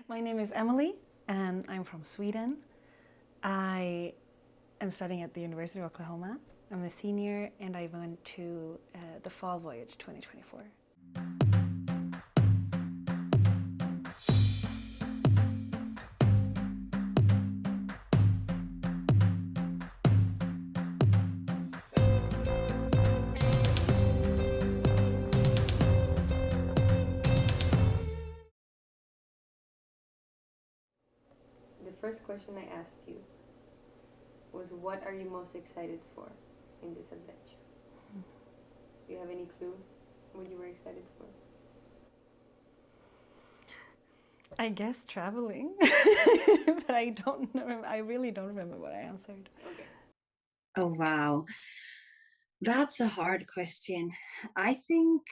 My name is Emelie, and I'm from Sweden. I am studying at the University of Oklahoma. I'm a senior, and I went to the Fall Voyage 2024. The first question I asked you was, what are you most excited for in this adventure? Do you have any clue what you were excited for? I guess traveling, but I don't know. I really don't remember what I answered. Okay. Oh, wow. That's a hard question. I think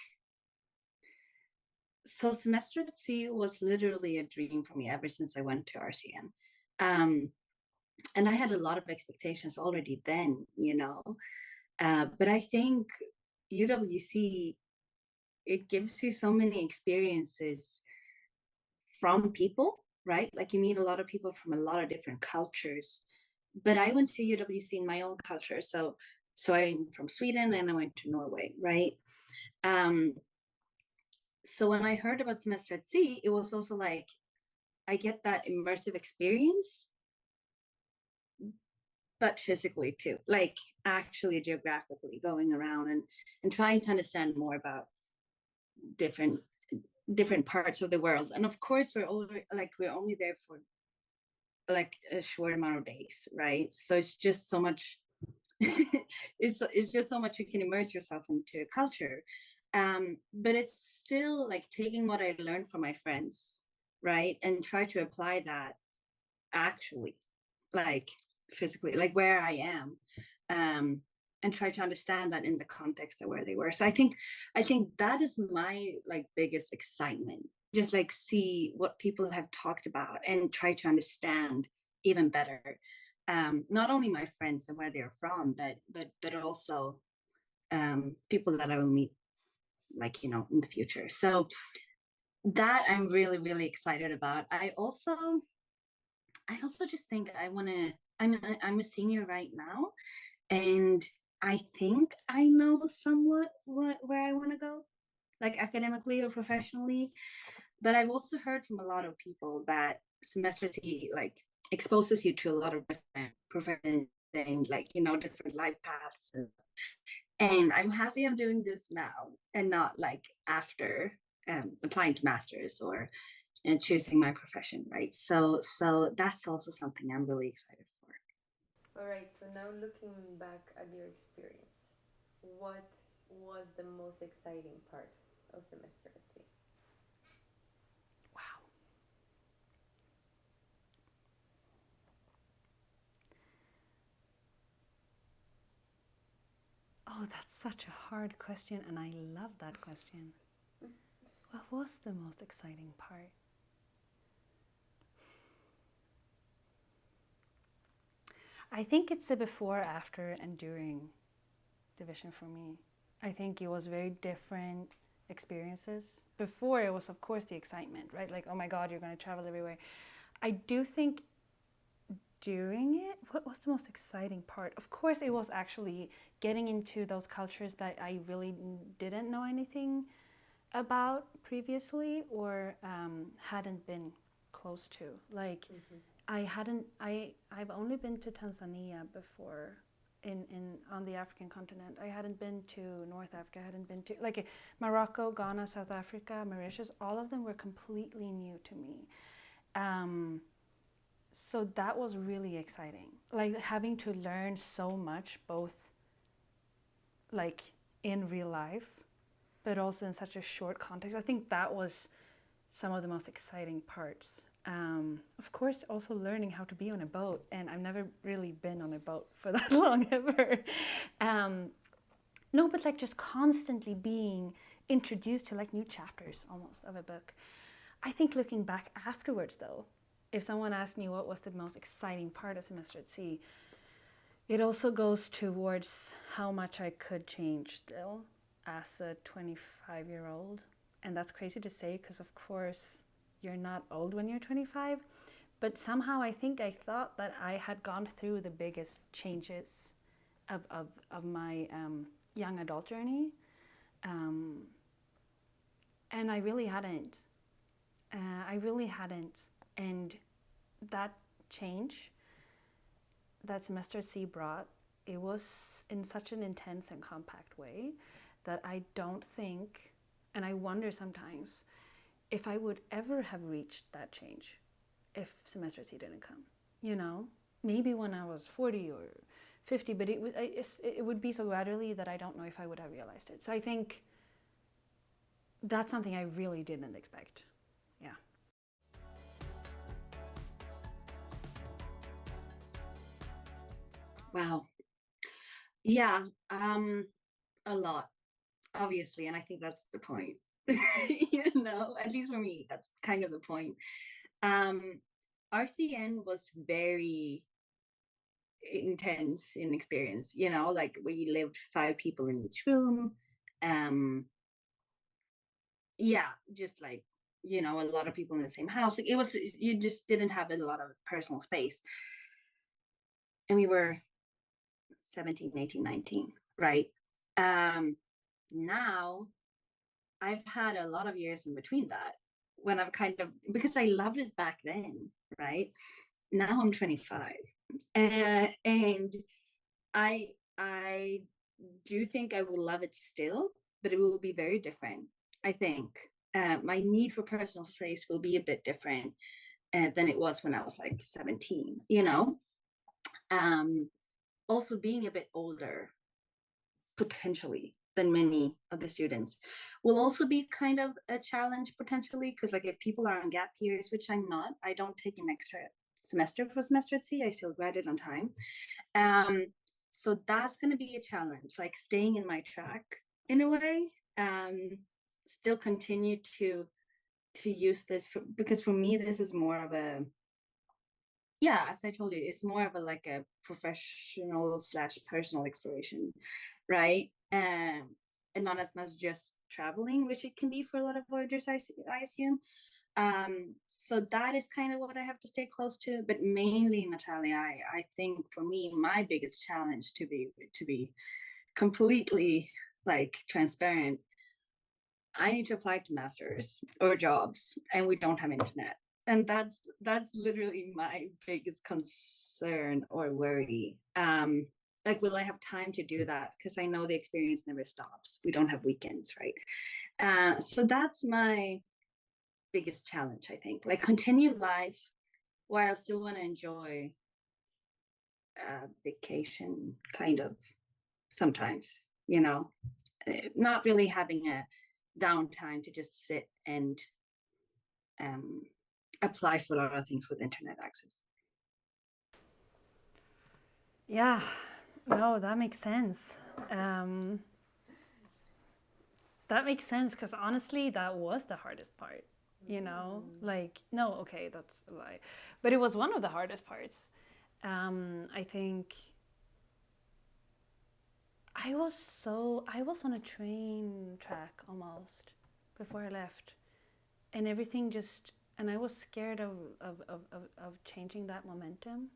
so. Semester at sea was literally a dream for me ever since I went to RCN. And I had a lot of expectations already then, But I think UWC, it gives you so many experiences from people, right? Like you meet a lot of people from a lot of different cultures. But I went to UWC in my own culture. So I'm from Sweden and I went to Norway, right? So when I heard about semester at sea, it was also like I get that immersive experience, but physically too, like actually geographically going around and trying to understand more about different different parts of the world. And of course we're only there for like a short amount of days, right? So it's just so much it's just so much you can immerse yourself into a culture. But it's still like taking what I learned from my friends, right, and try to apply that actually, like physically, like where I am, and try to understand that in the context of where they were. So I think that is my like biggest excitement, just like see what people have talked about and try to understand even better, not only my friends and where they're from, but also people that I will meet, like, in the future. So that I'm really, really excited about. I also just think I'm a senior right now, and I think I know somewhat where I want to go, like academically or professionally. But I've also heard from a lot of people that semester T like exposes you to a lot of different professions and, like, different life paths. And I'm happy I'm doing this now and not like after applying to masters or and choosing my profession, right? So that's also something I'm really excited for. All right, so now looking back at your experience, what was the most exciting part of semester at sea? Wow. Oh, that's such a hard question, and I love that question. What was the most exciting part? I think it's a before, after, and during division for me. I think it was very different experiences. Before, it was, of course, the excitement, right? Like, oh my God, you're going to travel everywhere. I do think during it, what was the most exciting part? Of course, it was actually getting into those cultures that I really didn't know anything about previously or hadn't been close to. Like, I've only been to Tanzania before in on the African continent. I hadn't been to North Africa. I hadn't been to like Morocco, Ghana, South Africa, Mauritius. All of them were completely new to me. So that was really exciting. Like having to learn so much, both like in real life, but also in such a short context. I think that was some of the most exciting parts. Of course, also learning how to be on a boat, and I've never really been on a boat for that long ever. No, but like just constantly being introduced to like new chapters almost of a book. I think looking back afterwards, though, if someone asked me what was the most exciting part of semester at sea, it also goes towards how much I could change still as a 25-year-old. And that's crazy to say because, of course, you're not old when you're 25. But somehow I think I thought that I had gone through the biggest changes of my young adult journey. And I really hadn't. I really hadn't. And that change that semester C brought, it was in such an intense and compact way that I don't think, and I wonder sometimes, if I would ever have reached that change if semester C didn't come. You know, maybe when I was 40 or 50, but it would be so gradually that I don't know if I would have realized it. So I think that's something I really didn't expect. Yeah. Wow. Yeah, a lot, obviously, and I think that's the point. At least for me, that's kind of the point. RCN was very intense in experience, like we lived 5 people in each room. Yeah, just like, a lot of people in the same house. Like you just didn't have a lot of personal space. And we were 17, 18, 19, right? Now I've had a lot of years in between that when I've because I loved it back then, right? Now I'm 25. And I do think I will love it still, but it will be very different. I think my need for personal space will be a bit different than it was when I was like 17, Also being a bit older, potentially, than many of the students will also be kind of a challenge potentially, because like if people are on gap years, which I'm not, I don't take an extra semester for semester C, I still graduate on time. So that's going to be a challenge, like staying in my track in a way. Still continue to use this because for me this is more of a, yeah, as I told you, it's more of a like a professional / personal exploration, right? And not as much just traveling, which it can be for a lot of voyagers, I assume. So that is kind of what I have to stay close to. But mainly, Natalia, I think for me, my biggest challenge, to be completely like transparent, I need to apply to masters or jobs, and we don't have internet. And that's literally my biggest concern or worry. Like, will I have time to do that? Because I know the experience never stops. We don't have weekends, right? So that's my biggest challenge, I think. Like, continue life while I still want to enjoy vacation, kind of, sometimes, not really having a downtime to just sit and apply for a lot of things with internet access. Yeah, no, that makes sense. That makes sense because honestly, that was the hardest part. Like, no, okay, that's a lie, but it was one of the hardest parts. I think I was on a train track almost before I left, and everything just, and I was scared of changing that momentum.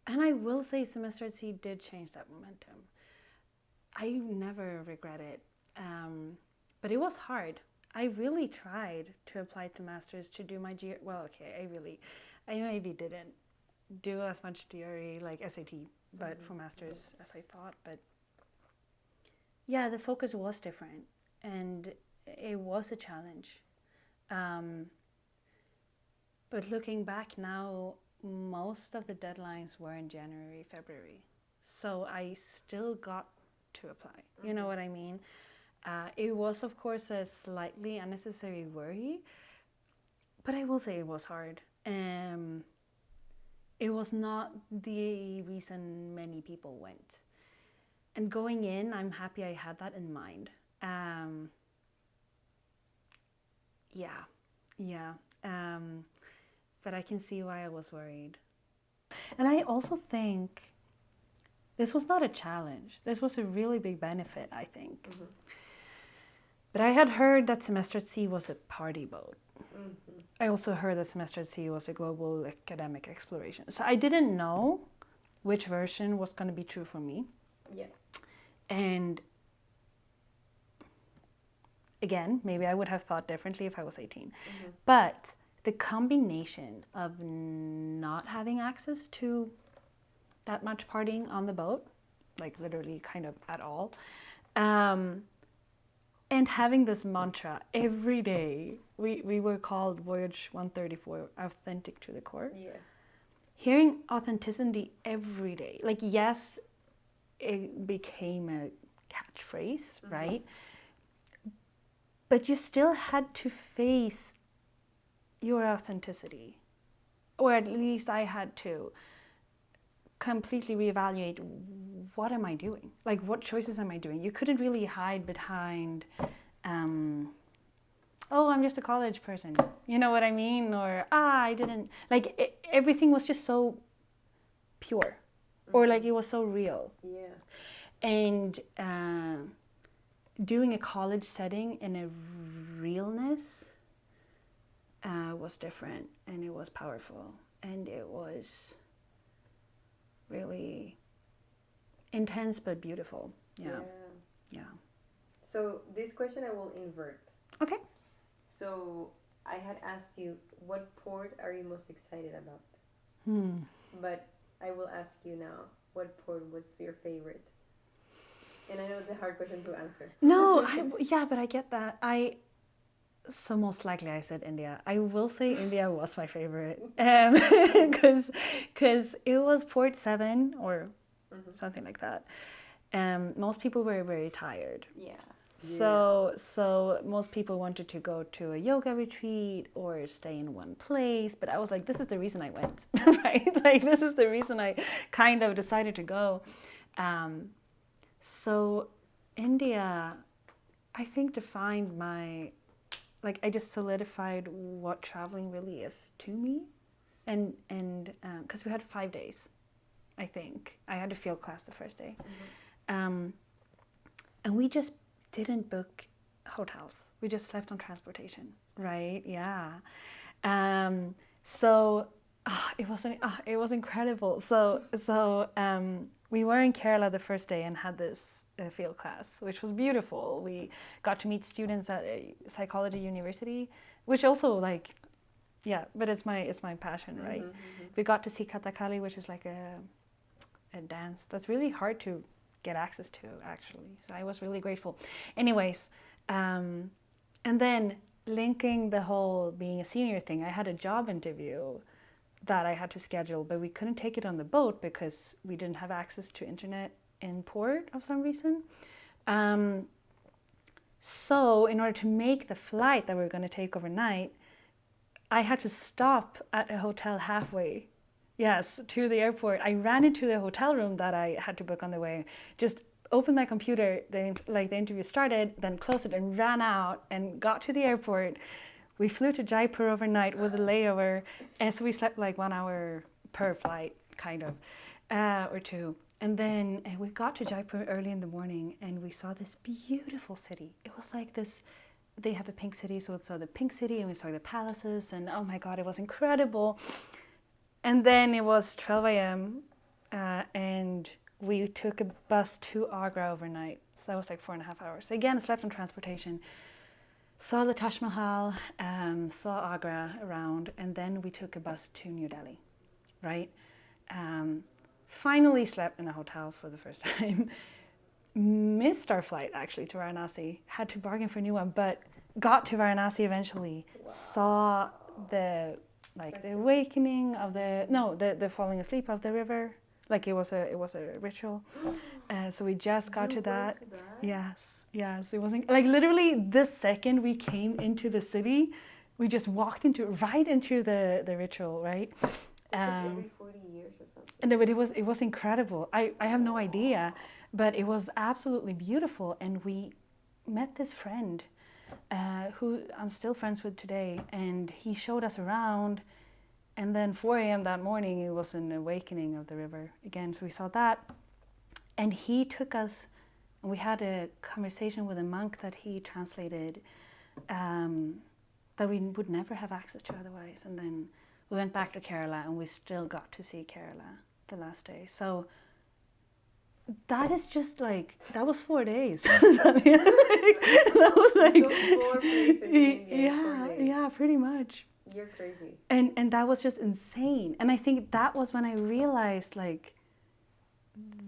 And I will say semester C did change that momentum. I never regret it. But it was hard. I really tried to apply to masters to do my well, okay, I maybe didn't do as much theory like SAT, but for masters as I thought. But yeah, the focus was different, and it was a challenge. But looking back now, most of the deadlines were in January, February. So I still got to apply. You know what I mean? It was, of course, a slightly unnecessary worry, but I will say it was hard. It was not the reason many people went. And going in, I'm happy I had that in mind. Yeah. But I can see why I was worried. And I also think this was not a challenge. This was a really big benefit, I think. But I had heard that Semester at Sea was a party boat. Mm-hmm. I also heard that Semester at Sea was a global academic exploration. So I didn't know which version was going to be true for me. Yeah. And again, maybe I would have thought differently if I was 18. Mm-hmm. But the combination of not having access to that much partying on the boat, like literally kind of at all, and having this mantra every day, we were called Voyage 134, authentic to the core. Yeah. Hearing authenticity every day, like yes, it became a catchphrase, right? But you still had to face your authenticity, or at least I had to completely reevaluate, what am I doing? Like, what choices am I doing? You couldn't really hide behind, oh, I'm just a college person. You know what I mean? Or, I didn't, like, everything was just so pure, or like it was so real. Yeah. And doing a college setting in a realness was different, and it was powerful, and it was really intense but beautiful. Yeah. So this question I will invert. Okay. So I had asked you, what port are you most excited about? But I will ask you now, what port was your favorite? And I know it's a hard question to answer. No, yeah, but I get that. So most likely I said India. I will say India was my favorite, because it was port 7 or something like that. Most people were very tired. Yeah. So most people wanted to go to a yoga retreat or stay in one place, but I was like, this is the reason I went, right? Like, this is the reason I kind of decided to go. So India, I think, defined my, like, I just solidified what traveling really is to me. And because we had 5 days, I think. I had a field class the first day. And we just didn't book hotels. We just slept on transportation, right? Yeah. So it was incredible. So we were in Kerala the first day and had this field class, which was beautiful. We got to meet students at a psychology university, which also, like, yeah, but it's my passion, right? We got to see Kathakali, which is like a dance that's really hard to get access to, actually. So I was really grateful. Anyways, and then linking the whole being a senior thing, I had a job interview that I had to schedule, but we couldn't take it on the boat because we didn't have access to internet in port of some reason. So in order to make the flight that we were going to take overnight, I had to stop at a hotel halfway. Yes, to the airport. I ran into the hotel room that I had to book on the way, just opened my computer, the interview started, then closed it and ran out and got to the airport. We flew to Jaipur overnight with a layover, and so we slept like 1 hour per flight, kind of, or two. And then we got to Jaipur early in the morning, and we saw this beautiful city. It was like this, they have a pink city, so we saw the pink city, and we saw the palaces, and oh my God, it was incredible. And then it was 12 a.m., and we took a bus to Agra overnight. So that was like 4.5 hours. So again, slept on transportation. Saw the Taj Mahal, saw Agra around, and then we took a bus to New Delhi, right? Finally slept in a hotel for the first time. Missed our flight, actually, to Varanasi. Had to bargain for a new one, but got to Varanasi eventually. Wow. Saw the awakening of the falling asleep of the river. Like, it was a ritual. So we just got to that. Yes, it wasn't like literally the second we came into the city, we just walked right into the ritual, right? Every 40 years or something. And but it was incredible. I have no idea, but it was absolutely beautiful. And we met this friend who I'm still friends with today, and he showed us around. And then 4 a.m. that morning, it was an awakening of the river again. So we saw that, and he took us. And we had a conversation with a monk that he translated that we would never have access to otherwise. And then we went back to Kerala and we still got to see Kerala the last day. So that is just like, that was 4 days. That was like, So 4 places in India in 4 days. Yeah, pretty much. You're crazy. And that was just insane. And I think that was when I realized, like,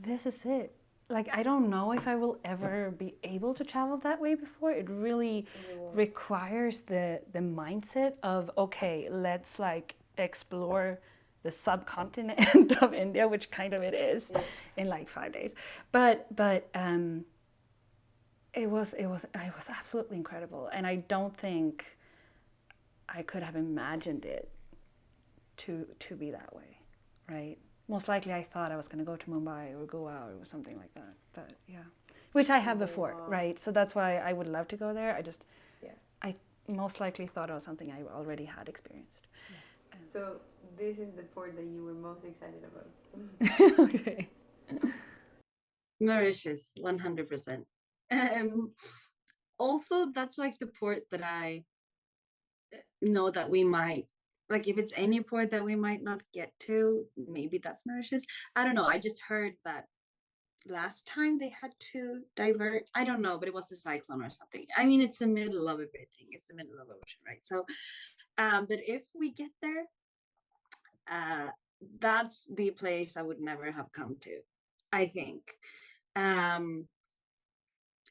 this is it. Like, I don't know if I will ever be able to travel that way before. It really requires the mindset of, okay, let's like explore the subcontinent of India, which kind of it is, in like 5 days. But it was absolutely incredible, and I don't think I could have imagined it to be that way, right? Most likely I thought I was going to go to Mumbai or Goa or something like that, but yeah, which I have before, right? So that's why I would love to go there. I most likely thought it was something I already had experienced. Yes. So this is the port that you were most excited about. Okay. Mauritius, 100%. Also, that's like the port that I know that we might, like, if it's any port that we might not get to, maybe that's Mauritius. I don't know. I just heard that last time they had to divert. I don't know, but it was a cyclone or something. I mean, it's the middle of everything. It's the middle of the ocean, right? So, but if we get there, that's the place I would never have come to, I think.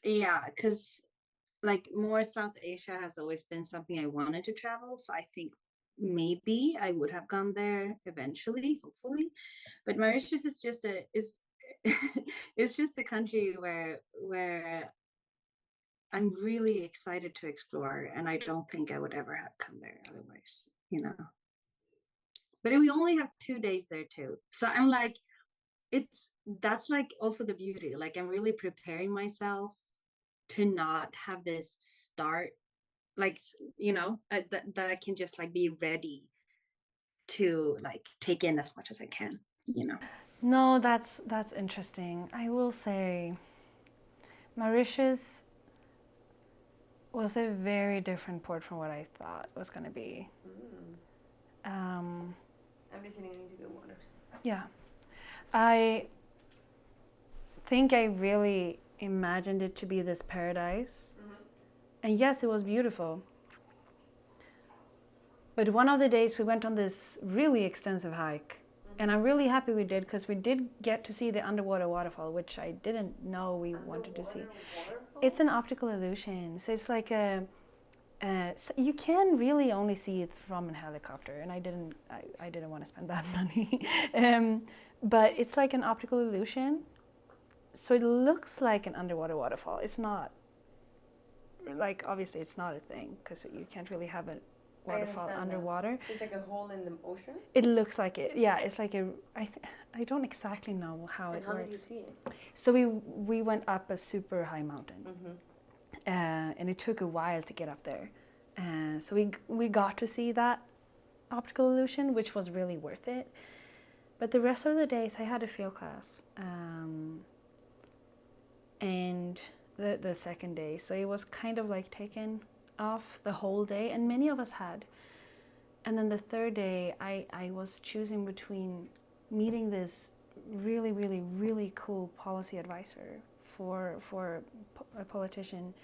Yeah, because like more South Asia has always been something I wanted to travel. So I think maybe I would have gone there eventually, hopefully. But Mauritius is just it's just a country where I'm really excited to explore, and I don't think I would ever have come there otherwise, you know. But we only have 2 days there too. So I'm like, that's like also the beauty. Like I'm really preparing myself to not have this start, like, you know, that I can just like be ready to like take in as much as I can, you know. No, that's interesting. I will say Mauritius was a very different port from what I thought it was going to be. I'm listening. I need to get water. Yeah. I think I really imagined it to be this paradise. And yes, it was beautiful. But one of the days we went on this really extensive hike. And I'm really happy we did, because we did get to see the underwater waterfall, which I didn't know we wanted to see. Waterfall? It's an optical illusion. So it's like so you can really only see it from a helicopter, and I didn't want to spend that money. But it's like an optical illusion. So it looks like an underwater waterfall. It's not, like, obviously it's not a thing, because you can't really have a waterfall underwater. So it's like a hole in the ocean? It looks like it. Yeah, it's like I don't exactly know how it works. How did you see it? So we went up a super high mountain. And it took a while to get up there. So we got to see that optical illusion, which was really worth it. But the rest of the days I had a field class. And the second day, so it was kind of like taken off the whole day, and many of us had. And then the third day I was choosing between meeting this really, really, really cool policy advisor for a politician,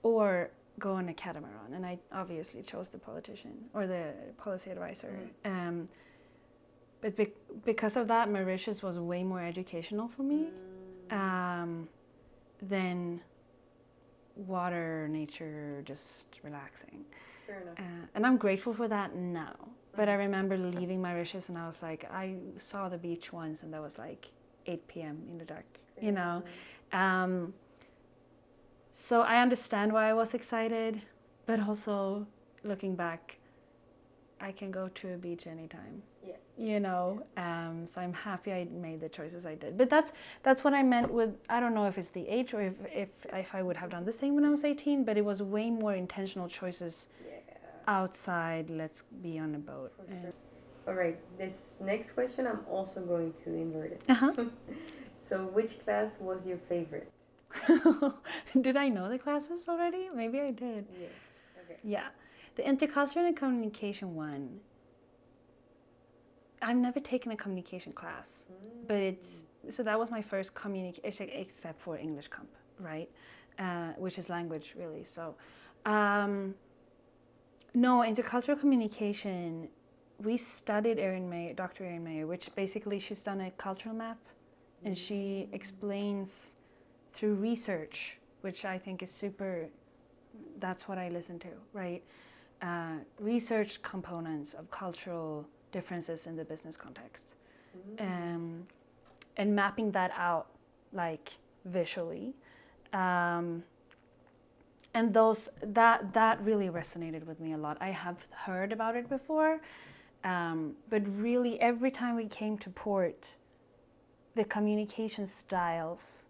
or go on a catamaran, and I obviously chose the politician or the policy advisor. But because of that, Mauritius was way more educational for me than water, nature, just relaxing. Fair enough. And I'm grateful for that now. But I remember leaving Mauritius and I was like, I saw the beach once and that was like 8 p.m. in the dark, you know. So I understand why I was excited, but also looking back, I can go to a beach anytime. Yeah. You know, so I'm happy I made the choices I did. But that's what I meant with, I don't know if it's the age or if I would have done the same when I was 18, but it was way more intentional choices outside, let's be on a boat. For sure. All right, this next question, I'm also going to invert it. So, which class was your favorite? Did I know the classes already? Maybe I did. Yeah. Okay. Yeah. The intercultural and communication one, I've never taken a communication class, but it's, so that was my first communication, except for English comp, right? Which is language, really. So, no, intercultural communication, we studied Dr. Erin Mayer, which basically she's done a cultural map, and she explains through research, which I think is super, that's what I listen to, right? Research components of cultural differences in the business context, and mapping that out like visually, and that really resonated with me a lot. I have heard about it before, but really every time we came to port, the communication styles,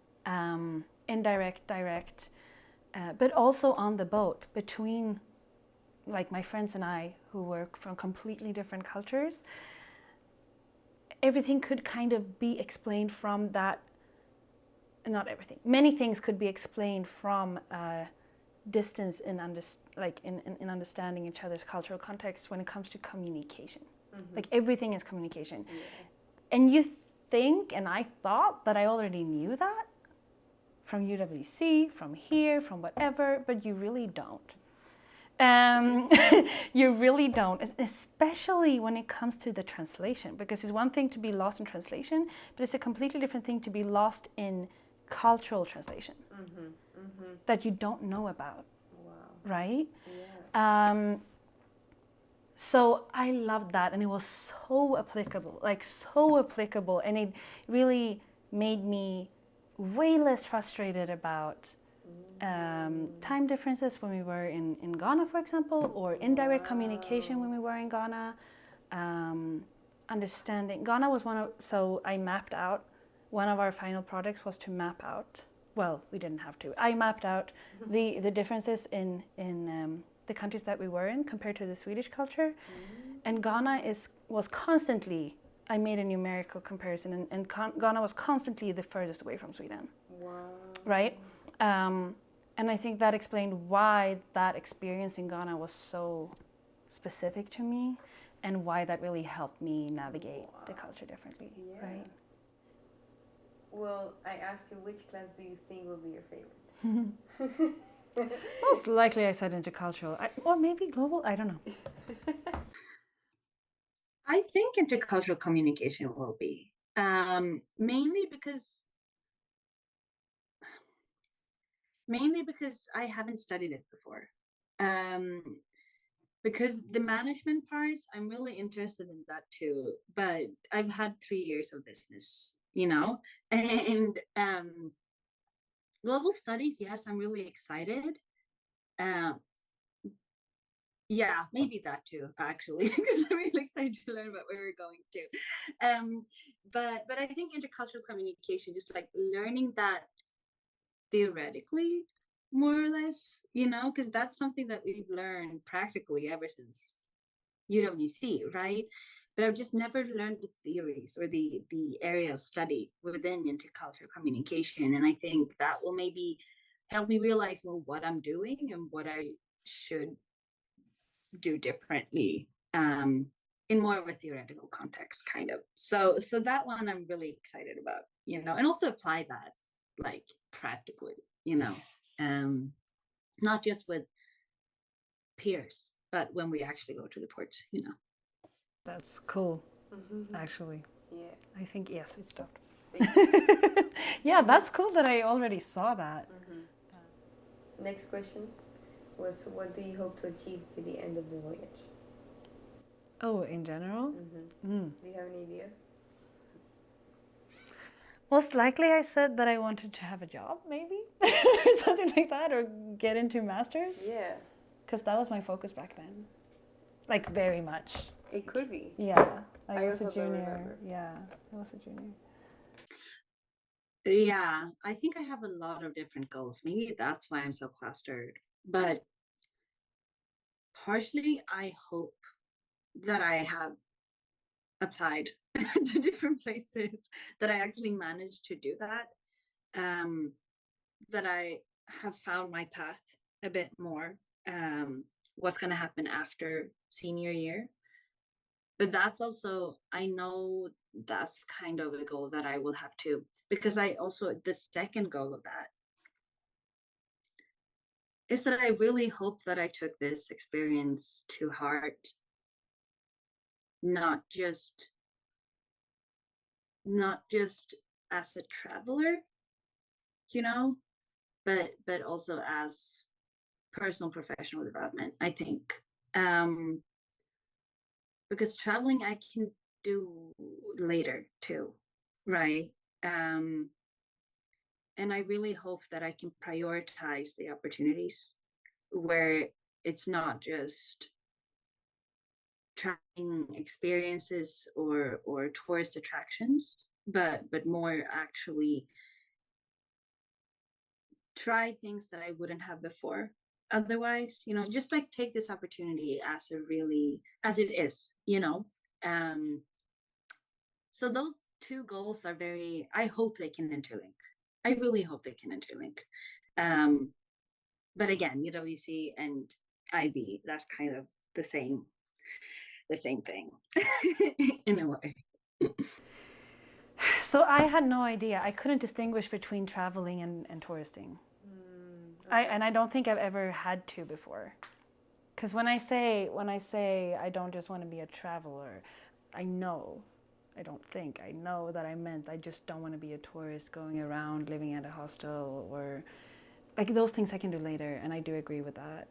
indirect, direct, but also on the boat between, like, my friends and I who work from completely different cultures, everything could kind of be explained from that. Not everything. Many things could be explained from distance in understanding each other's cultural context when it comes to communication. Like, everything is communication. Yeah. And you think, and I thought that I already knew that from UWC, from here, from whatever, but you really don't. You really don't, especially when it comes to the translation, because it's one thing to be lost in translation, but it's a completely different thing to be lost in cultural translation that you don't know about. Wow. Right? Yeah. So I loved that, and it was so applicable, and it really made me way less frustrated about time differences when we were in Ghana, for example, or indirect communication when we were in Ghana. Understanding Ghana was so I mapped out, one of our final projects was to map out, well, we didn't have to, I mapped out the differences in the countries that we were in compared to the Swedish culture. And Ghana was constantly, I made a numerical comparison, and Ghana was constantly the furthest away from Sweden. Wow. Right? And I think that explained why that experience in Ghana was so specific to me, and why that really helped me navigate the culture differently. Yeah. Right? Well, I asked you, which class do you think will be your favorite? Most likely I said intercultural, or maybe global, I don't know. I think intercultural communication will be, mainly because I haven't studied it before. Because the management parts, I'm really interested in that too. But I've had 3 years of business, and global studies, yes, I'm really excited. Yeah, maybe that too, actually, because I'm really excited to learn about where we're going to. But I think intercultural communication, just like learning that theoretically, more or less, because that's something that we've learned practically ever since UWC, right? But I've just never learned the theories or the area of study within intercultural communication, and I think that will maybe help me realize more what I'm doing and what I should do differently, in more of a theoretical context, kind of. So that one I'm really excited about, and also apply that like practically, not just with peers, but when we actually go to the ports. That's cool, actually. Yeah. I think, yes, it stopped. Thank you. Yeah, that's cool that I already saw that. Next question was, what do you hope to achieve by the end of the voyage? Oh, in general? Do you have any idea? Most likely I said that I wanted to have a job, maybe, or something like that, or get into masters. Yeah. Because that was my focus back then. Like, very much. It could be. Yeah. I was a also don't junior. remember. Yeah, I was a junior. Yeah, I think I have a lot of different goals. Maybe that's why I'm so clustered. But partially, I hope that I have applied the different places that I actually managed to do that, that I have found my path a bit more. What's going to happen after senior year. But that's also, I know that's kind of a goal that I will have to, because I also, the second goal of that is that I really hope that I took this experience to heart, not just as a traveler, you know, but also as personal professional development, I think. Because traveling I can do later too, right? And I really hope that I can prioritize the opportunities where it's not just trying experiences or tourist attractions, but more actually try things that I wouldn't have before otherwise, you know, just like take this opportunity as it is, you know. So those two goals are I hope they can interlink. I really hope they can interlink. But again, UWC and IB, that's kind of the same thing in a way. So I had no idea. I couldn't distinguish between traveling and touristing. Okay. And I don't think I've ever had to before. Because when I say I don't just want to be a traveler, I know that I meant I just don't want to be a tourist going around living at a hostel, or like those things I can do later, and I do agree with that.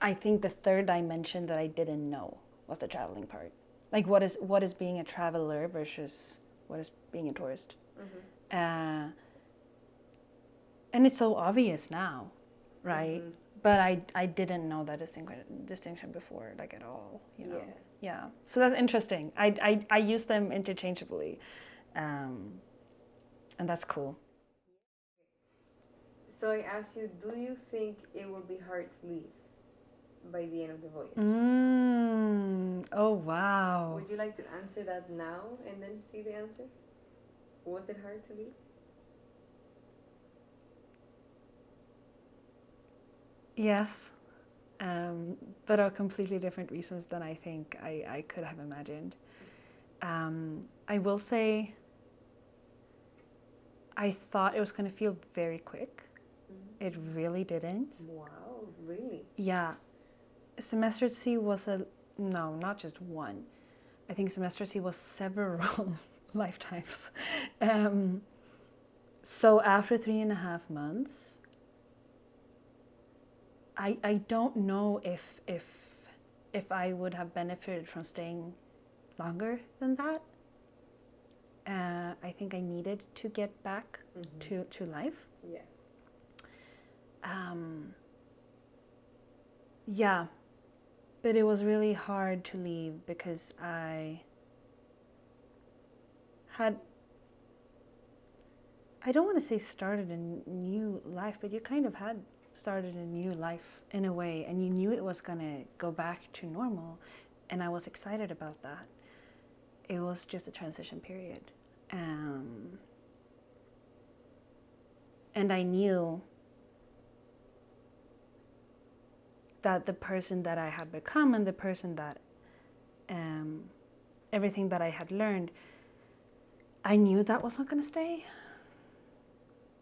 I think the third dimension that I didn't know was the traveling part. Like what is being a traveler versus what is being a tourist. Mm-hmm. And it's so obvious now, right? Mm-hmm. But I didn't know that distinction before, like at all, you know. Yeah. So that's interesting. I use them interchangeably, and that's cool. So I asked you, do you think it will be hard to leave by the end of the voyage? Oh, wow. Would you like to answer that now and then see the answer? Was it hard to leave? Yes, but are completely different reasons than I think I could have imagined. I will say I thought it was going to feel very quick. Mm-hmm. It really didn't. Wow, really? Yeah. Semester C was no, not just one. I think Semester C was several lifetimes. So after 3.5 months, I don't know if I would have benefited from staying longer than that. I think I needed to get back to life. Yeah. Yeah, but it was really hard to leave because I don't want to say started a new life, but you kind of had started a new life in a way, and you knew it was going to go back to normal, and I was excited about that. It was just a transition period. And I knew that the person that I had become and the person that everything that I had learned, I knew that was not going to stay.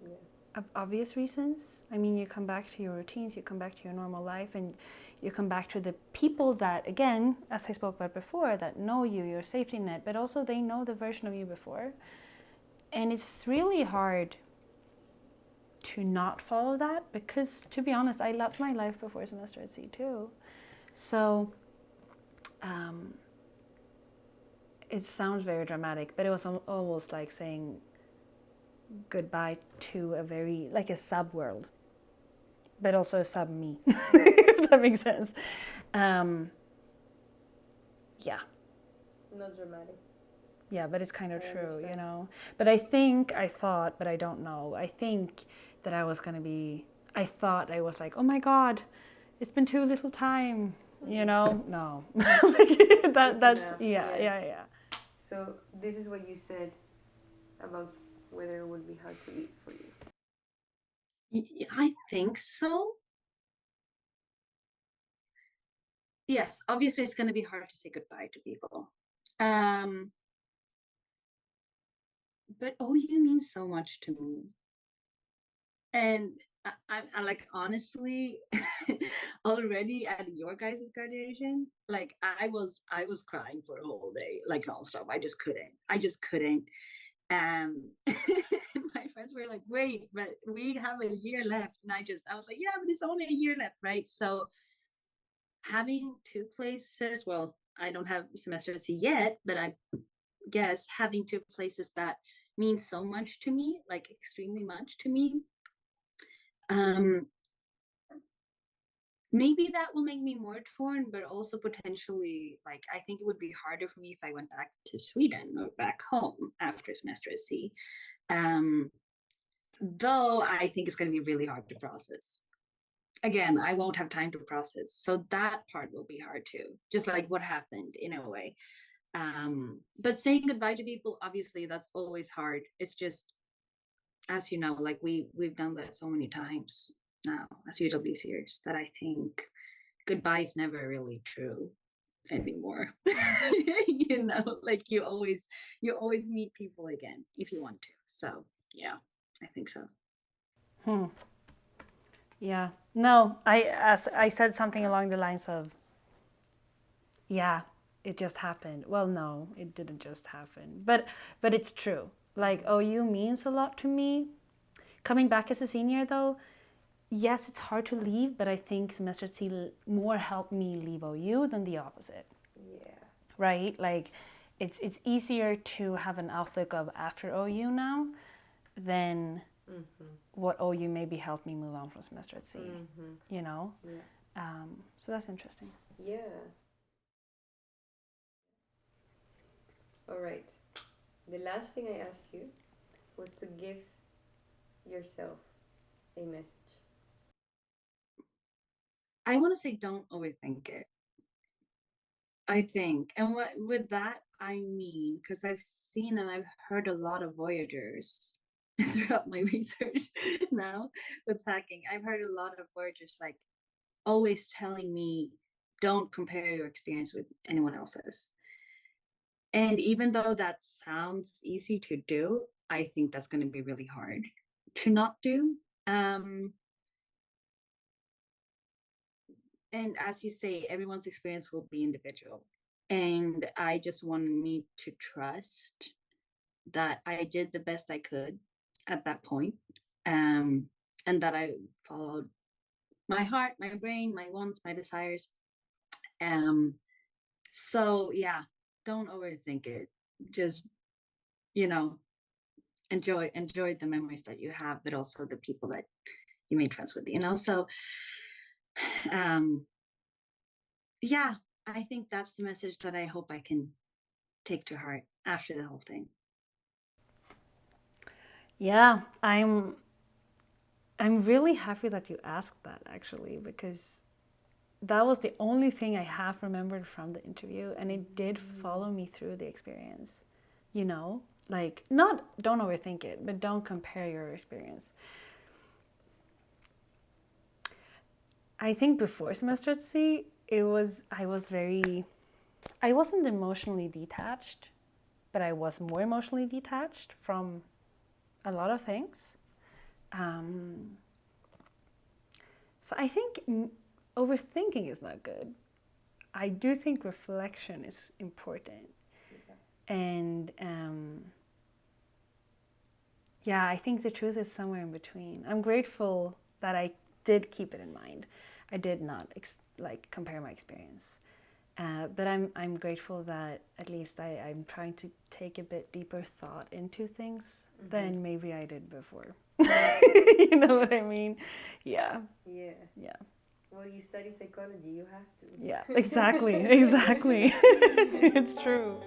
Yeah. Of obvious reasons. I mean, you come back to your routines, you come back to your normal life, and you come back to the people that, again, as I spoke about before, that know you, your safety net, but also they know the version of you before. And it's really hard to not follow that because, to be honest, I loved my life before semester at C too. So it sounds very dramatic, but it was almost like saying goodbye to a sub world, but also a sub me, if that makes sense. Yeah. Not dramatic. Yeah, but it's kind of true, you know. But I thought, but I don't know. I think that I thought I was like, oh my God, it's been too little time, you know? No. It's That's, enough. yeah. So this is what you said about whether it would be hard to leave for you. I think so. Yes, obviously it's going to be hard to say goodbye to people. But OU means so much to me. And I like, honestly, already at your guys' graduation, like I was crying for a whole day, like nonstop. I just couldn't. My friends were like, wait, but we have a year left. And I was like, yeah, but it's only a year left, right? So having two places, well, I don't have semester C yet, but I guess having two places that mean so much to me, like extremely much to me, um, maybe that will make me more torn, but also potentially, like, I think it would be harder for me if I went back to Sweden or back home after semester C. Though I think it's going to be really hard to process. Again, I won't have time to process. So that part will be hard too, just like what happened in a way. But saying goodbye to people, obviously, that's always hard. It's just, as you know, like we've done that so many times now as UWCers that I think goodbye is never really true anymore. Like you always meet people again if you want to. So yeah, I think so. Yeah. No, as I said something along the lines of, yeah, it just happened. Well, no, it didn't just happen. But it's true. Like OU means a lot to me. Coming back as a senior though, yes, it's hard to leave, but I think semester C more helped me leave OU than the opposite. Yeah. Right? Like it's easier to have an outlook of after OU now than what OU maybe helped me move on from semester at C. You know? Yeah. So that's interesting. Yeah. All right. The last thing I asked you was to give yourself a message. I want to say don't overthink it. I think, and what with that I mean, because I've seen and I've heard a lot of Voyagers throughout my research now with packing. I've heard a lot of Voyagers like always telling me, don't compare your experience with anyone else's. And even though that sounds easy to do, I think that's going to be really hard to not do. And as you say, everyone's experience will be individual. And I just wanted me to trust that I did the best I could at that point, and that I followed my heart, my brain, my wants, my desires. So yeah, don't overthink it. Just, you know, enjoy the memories that you have, but also the people that you made friends with, So yeah, I think that's the message that I hope I can take to heart after the whole thing. Yeah, I'm really happy that you asked that actually, because that was the only thing I have remembered from the interview, and it did follow me through the experience. You know, like not don't overthink it, but don't compare your experience. I think before semester C, I wasn't emotionally detached, but I was more emotionally detached from a lot of things. So I think overthinking is not good. I do think reflection is important. And yeah, I think the truth is somewhere in between. I'm grateful that I did keep it in mind. I did not compare my experience. But I'm grateful that at least I'm trying to take a bit deeper thought into things than maybe I did before. You know what I mean? Yeah. Yeah. Yeah. Well, you study psychology, you have to. Yeah, exactly. It's true.